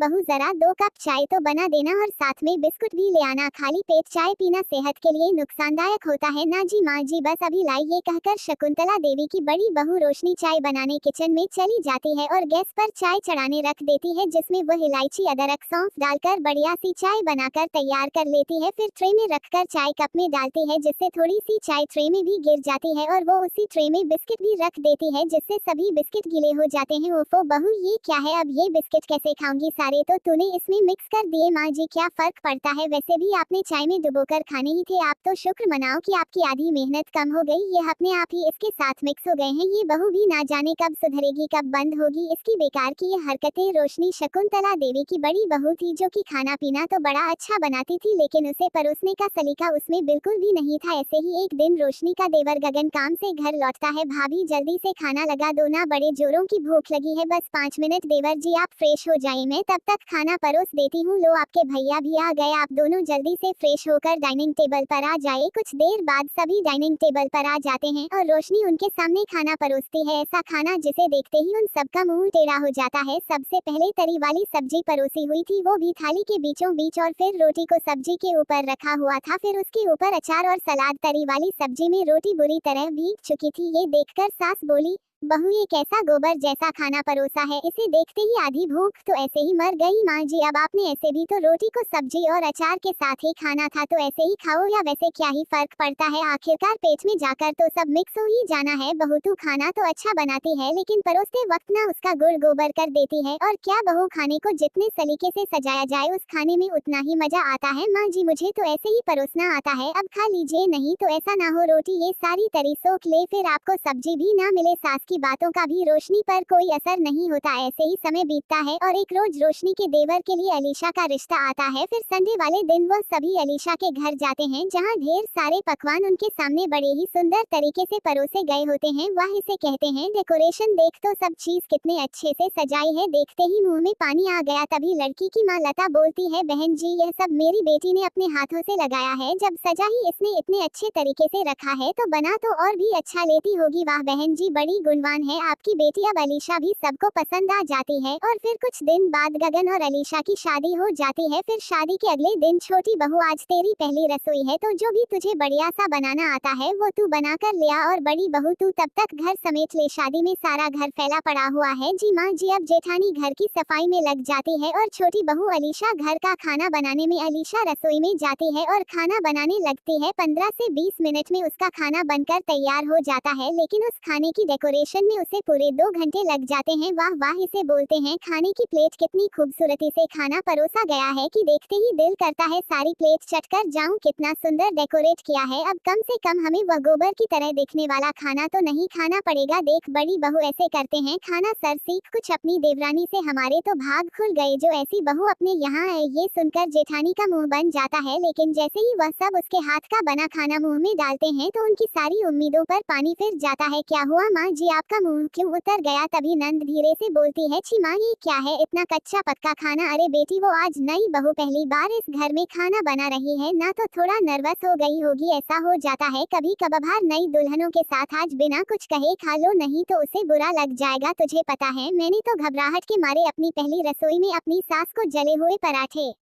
बहू जरा 2 कप चाय तो बना देना और साथ में बिस्कुट भी ले आना। खाली पेट चाय पीना सेहत के लिए नुकसानदायक होता है ना जी माँ जी, बस अभी लाई। ये कहकर शकुंतला देवी की बड़ी बहू रोशनी चाय बनाने किचन में चली जाती है और गैस पर चाय चढ़ाने रख देती है, जिसमें वह इलायची अदरक सौंफ डालकर बढ़िया सी चाय बनाकर तैयार कर लेती है। फिर ट्रे में रखकर चाय कप में डालती है, जिससे थोड़ी सी चाय ट्रे में भी गिर जाती है और वो उसी ट्रे में बिस्किट भी रख देती है, जिससे सभी बिस्किट गीले हो जाते हैं। ओफो बहू, ये क्या है, अब ये बिस्किट कैसे खाऊंगी, सारे तो तूने इसमें मिक्स कर दिए। माँ जी क्या फर्क पड़ता है, वैसे भी आपने चाय में डुबोकर खाने ही थे। आप तो शुक्र मनाओ कि आपकी आधी मेहनत कम हो गई, ये अपने आप ही इसके साथ मिक्स हो गए हैं। ये बहू भी ना जाने कब सुधरेगी, कब बंद होगी इसकी बेकार की ये हरकतें। रोशनी शकुंतला देवी की बड़ी बहू थी, जो कि खाना पीना तो बड़ा अच्छा बनाती थी, लेकिन उसे परोसने का सलीका उसमें बिल्कुल भी नहीं था। ऐसे ही एक दिन रोशनी का देवर गगन काम से घर लौटता है। भाभी जल्दी से खाना लगा दो ना, बड़े जोरों की भूख लगी है। बस 5 मिनट देवर जी, आप फ्रेश हो जाइए, मैं तब तक खाना परोस देती हूँ। लो आपके भैया भी आ गए, आप दोनों जल्दी से फ्रेश होकर डाइनिंग टेबल पर आ जाए। कुछ देर बाद सभी डाइनिंग टेबल पर आ जाते हैं और रोशनी उनके सामने खाना परोसती है, ऐसा खाना जिसे देखते ही उन सबका मुंह टेढ़ा हो जाता है। सबसे पहले तरी वाली सब्जी परोसी हुई थी, वो भी थाली के बीचों बीच, और फिर रोटी को सब्जी के ऊपर रखा हुआ था। फिर उसके ऊपर अचार और सलाद। तरी वाली सब्जी में रोटी बुरी तरह भीग चुकी थी। ये देखकर सास बोली, बहू ये कैसा गोबर जैसा खाना परोसा है, इसे देखते ही आधी भूख तो ऐसे ही मर गई। माँ जी अब आपने ऐसे भी तो रोटी को सब्जी और अचार के साथ ही खाना था, तो ऐसे ही खाओ, या वैसे क्या ही फर्क पड़ता है, आखिरकार पेट में जाकर तो सब मिक्स हो ही जाना है। बहू तू खाना तो अच्छा बनाती है, लेकिन परोसते वक्त ना उसका गुड़ गोबर कर देती है। और क्या बहू, खाने को जितने सलीके से सजाया जाए उस खाने में उतना ही मजा आता है। माँ जी मुझे तो ऐसे ही परोसना आता है, अब खा लीजिए, नहीं तो ऐसा ना हो रोटी ये सारी तरी सोख ले, फिर आपको सब्जी भी ना मिले। सास की बातों का भी रोशनी पर कोई असर नहीं होता। ऐसे ही समय बीतता है और एक रोज रोशनी के देवर के लिए अलीशा का रिश्ता आता है। फिर संडे वाले दिन वह सभी अलीशा के घर जाते हैं, जहां ढेर सारे पकवान उनके सामने बड़े ही सुंदर तरीके से परोसे गए होते हैं। वाह, इसे कहते हैं डेकोरेशन, देख तो सब चीज कितने अच्छे से सजाई है। देखते ही मुंह में पानी आ गया। तभी लड़की की माँ लता बोलती है, बहन जी यह सब मेरी बेटी ने अपने हाथों से लगाया है, जब सजा ही इसने इतने अच्छे तरीके से रखा है तो बना तो और भी अच्छा लेती होगी। वाह बहन जी, बड़ी गुणवान है आपकी बेटी। अब अलीशा भी सबको पसंद आ जाती है और फिर कुछ दिन बाद गगन और अलीशा की शादी हो जाती है। फिर शादी के अगले दिन, छोटी बहू आज तेरी पहली रसोई है, तो जो भी तुझे बढ़िया सा बनाना आता है वो तू बना कर ले आ, और बड़ी बहू तू तब तक घर समेट ले, शादी में सारा घर फैला पड़ा हुआ है। जी माँ जी। अब जेठानी घर की सफाई में लग जाती है और छोटी बहू अलीशा घर का खाना बनाने में। अलीशा रसोई में जाती है और खाना बनाने लगती है। 15 से 20 मिनट में उसका खाना बनकर तैयार हो जाता है, लेकिन उस खाने की डेकोरेशन में उसे पूरे 2 घंटे लग जाते हैं। वाह वाह, इसे बोलते हैं खाने की प्लेट। कितनी खूबसूरती से खाना परोसा गया है कि देखते ही दिल करता है सारी प्लेट चटकर जाऊं। कितना सुंदर डेकोरेट किया है। अब कम से कम हमें वह गोबर की तरह दिखने वाला खाना तो नहीं खाना पड़ेगा। देख बड़ी बहू ऐसे करते हैं खाना, सर सीख कुछ अपनी देवरानी से, हमारे तो भाग खुल गए जो ऐसी बहू अपने यहाँ है। ये सुनकर जेठानी का मुंह बन जाता है, लेकिन जैसे ही वह सब उसके हाथ का बना खाना मुंह में डालते हैं तो उनकी सारी उम्मीदों पर पानी फिर जाता है। क्या हुआ माँ जी, आपका मुंह क्यों उतर गया। तभी नंद धीरे से बोलती है, छी माँ ये क्या है, इतना कच्चा पक्का खाना। अरे बेटी, वो आज नई बहू पहली बार इस घर में खाना बना रही है ना, तो थोड़ा नर्वस हो गई होगी। ऐसा हो जाता है कभी कभार नई दुल्हनों के साथ, आज बिना कुछ कहे खा लो, नहीं तो उसे बुरा लग जाएगा। तुझे पता है मैंने तो घबराहट के मारे अपनी पहली रसोई में अपनी सास को जले हुए पराठे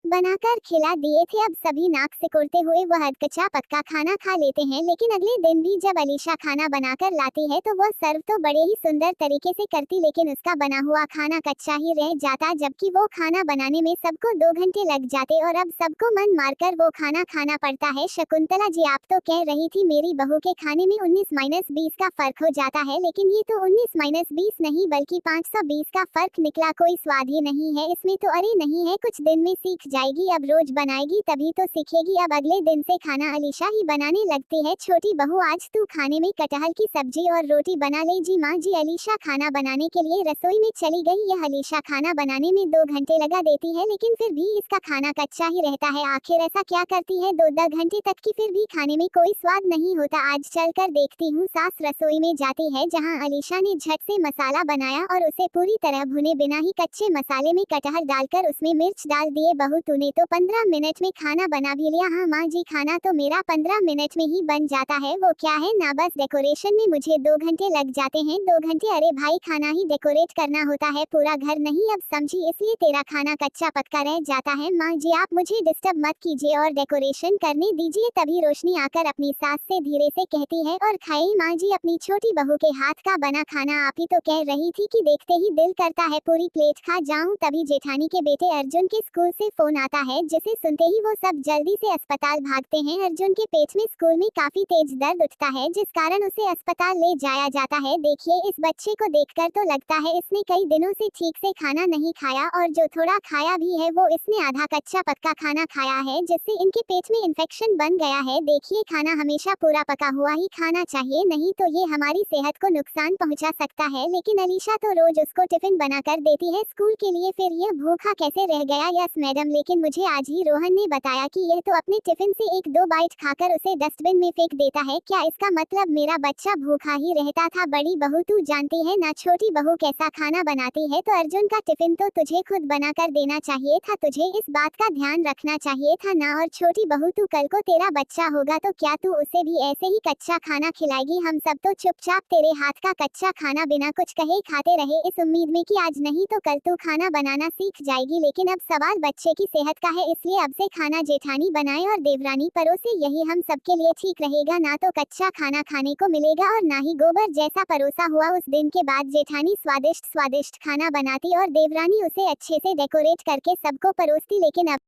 बनाकर खिला दिए थे। अब सभी नाक सिकोड़ते हुए वह कच्चा पक्का खाना खा लेते हैं, लेकिन अगले दिन भी जब अलीशा खाना बनाकर लाती है तो वह सर्व तो बड़े ही सुंदर तरीके से करती, लेकिन उसका बना हुआ खाना कच्चा ही रह जाता, जबकि वो खाना बनाने में सबको 2 घंटे लग जाते और अब सबको मन मारकर वो खाना खाना पड़ता है। शकुंतला जी आप तो कह रही थी मेरी बहू के खाने में 19-20 का फर्क हो जाता है, लेकिन ये तो 19-20 नहीं बल्कि 520 का फर्क निकला। कोई स्वाद ही नहीं है इसमें तो। अरे नहीं है, कुछ दिन में सीख जाएगी, अब रोज बनाएगी तभी तो सीखेगी। अब अगले दिन से खाना अलीशा ही बनाने लगती है। छोटी बहू आज तू खाने में कटहल की सब्जी और रोटी बना ले। जी माँ जी। अलीशा खाना बनाने के लिए रसोई में चली गई। यह अलीशा खाना बनाने में 2 घंटे लगा देती है, लेकिन फिर भी इसका खाना कच्चा ही रहता है। आखिर ऐसा क्या करती है 2-2 घंटे तक की, फिर भी खाने में कोई स्वाद नहीं होता। आज चलकर देखती हूँ। सास रसोई में जाती है, जहाँ अलीशा ने झट से मसाला बनाया और उसे पूरी तरह भुने बिना ही कच्चे मसाले में कटहल डालकर उसमें मिर्च डाल दिए। बहू तूने तो 15 मिनट में खाना बना भी लिया। हाँ माँ जी, खाना तो मेरा 15 मिनट में ही बन जाता है। वो क्या है ना, बस डेकोरेशन में मुझे 2 घंटे लग जाते हैं। 2 घंटे? अरे भाई, खाना ही डेकोरेट करना होता है, पूरा घर नहीं। अब समझी, इसलिए तेरा खाना कच्चा पक्का रह जाता है। माँ जी आप मुझे डिस्टर्ब मत कीजिए और डेकोरेशन करने दीजिए। तभी रोशनी आकर अपनी सास से धीरे से कहती है, और खाई माँ जी अपनी छोटी बहू के हाथ का बना खाना। आप ही तो कह रही थी कि देखते ही दिल करता है पूरी प्लेट खा जाऊं। तभी जेठानी के बेटे अर्जुन के स्कूल से फोन आता है, जिसे सुनते ही वो सब जल्दी से अस्पताल भागते हैं। अर्जुन के पेट में स्कूल में काफी तेज दर्द उठता है, जिस कारण उसे अस्पताल ले जाया जाता है। देखिए, इस बच्चे को देखकर तो लगता है इसने कई दिनों से ठीक से खाना नहीं खाया, और जो थोड़ा खाया भी है वो इसने आधा कच्चा पक्का खाना खाया है, जिससे इनके पेट में इन्फेक्शन बन गया है। देखिए, खाना हमेशा पूरा पका हुआ ही खाना चाहिए, नहीं तो ये हमारी सेहत को नुकसान पहुंचा सकता है। लेकिन अलीशा तो रोज उसको टिफिन बनाकर देती है स्कूल के लिए, फिर यह भूखा कैसे रह गया? यस मैडम, लेकिन मुझे आज ही रोहन ने बताया कि यह तो अपने टिफिन से 1-2 बाइट खाकर उसे डस्टबिन में फेंक देता है। क्या इसका मतलब मेरा बच्चा भूखा ही रहता था? बड़ी बहू, तू जानती है ना छोटी बहू कैसा खाना बनाती है, तो अर्जुन का टिफिन तो तुझे खुद बनाकर देना चाहिए था। तुझे इस बात का ध्यान रखना चाहिए था ना। और छोटी बहू, तू कल को तेरा बच्चा होगा तो क्या तू उसे भी ऐसे ही कच्चा खाना खिलाएगी? हम सब तो चुपचाप तेरे हाथ का कच्चा खाना बिना कुछ कहे खाते रहे, इस उम्मीद में कि आज नहीं तो कल तू खाना बनाना सीख जाएगी। लेकिन अब सवाल बच्चे की सेहत का है, इसलिए अब से खाना जेठानी बनाए और देवरानी परोसे, यही हम सबके लिए ठीक रहेगा। ना तो कच्चा खाना खाने को मिलेगा और ना ही गोबर जैसा परोसा हुआ। उस दिन के बाद जेठानी स्वादिष्ट स्वादिष्ट खाना बनाती और देवरानी उसे अच्छे से डेकोरेट करके सबको परोसती। लेकिन अब